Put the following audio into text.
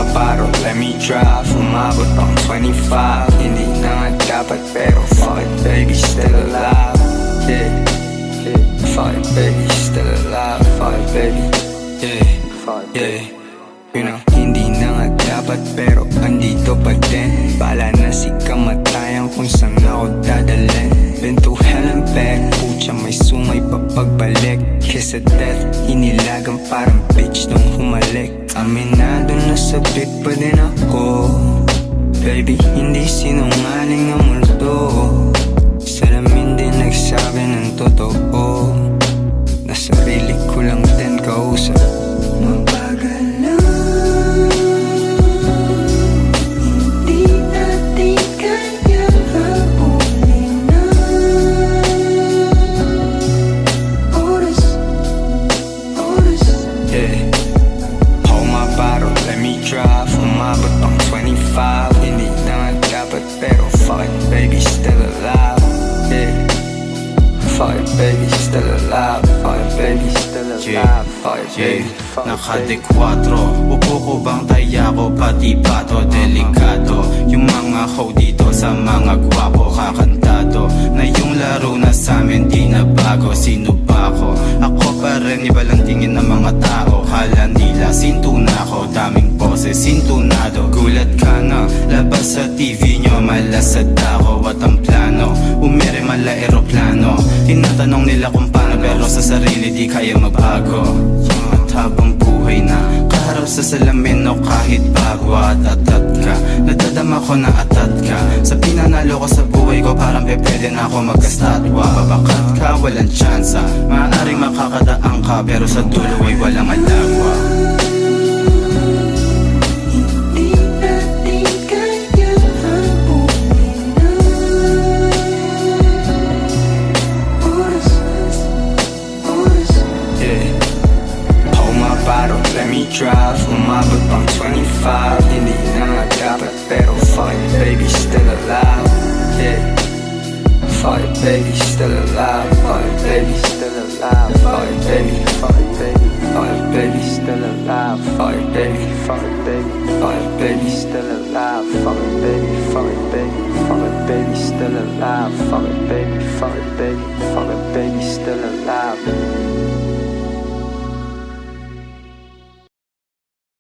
maparo, let me drive. Umabot pang 25, hindi na nga dapat pero fuck it baby, still alive. Yeah, fuck it baby, still alive. Fuck it baby, yeah. You know, hindi na nga dapat pero andito pa din. Bala na si kamatayan kung saan ako dadalhin. Been to hell and back, pucha may sumay pa pagbalik. Kiss of death, inilagang parang bitch nung humalik. Aminado na sabik pa din ako. Baby, hindi sinungaling ang multo. Salamin din nagsabi ng totoo. Na sarili ko lang din kausap. Mabagal lang, hindi natin kaya habulin na oras. Yeah, hold my bottle, let me drive. Umabot pang 25, hindi na nga dapat pero fuck it baby, still alive. Yeah, fuck it baby, still alive. Fuck it baby, still alive. Fuck it baby, naka-de-4, upo ko bang taya ko pati pato. Delikado yung mga ho dito sa mga gwapo. Kakantado na yung laro na sa'min di na bago. Sino ba ako? Ako pa rin, iba lang tingin ng mga tao. Kala nila sinto na ako, daming boses sintunado. Gulat ka na, labas sa TV nyo, malasad ako at ang plano. Umere mala aeroplano, tinatanong nila kung paano pero sa sarili di kaya magbago. At habang buhay na, kaharap sa salamin o kahit bago at atat ka. Nadadama ko na atat ka. Sa pinanalo ko sa buhay ko, parang pwede na ako magkastatwa. Babakat ka, walang tsansa, maaaring makakadaan ka pero sa dulo ay walang alagwa. let me drive. Umabot pang 25, hindi na nga dapat pero fuck it baby, still alive. Yeah, fuck it baby, still alive. Fuck it baby, still alive. Fuck it baby, fuck it baby, fuck it baby, still alive. Fuck it baby, fuck it baby, fuck it baby, still alive. Fuck it baby, fuck it baby, fuck it baby, still alive. Fuck it baby.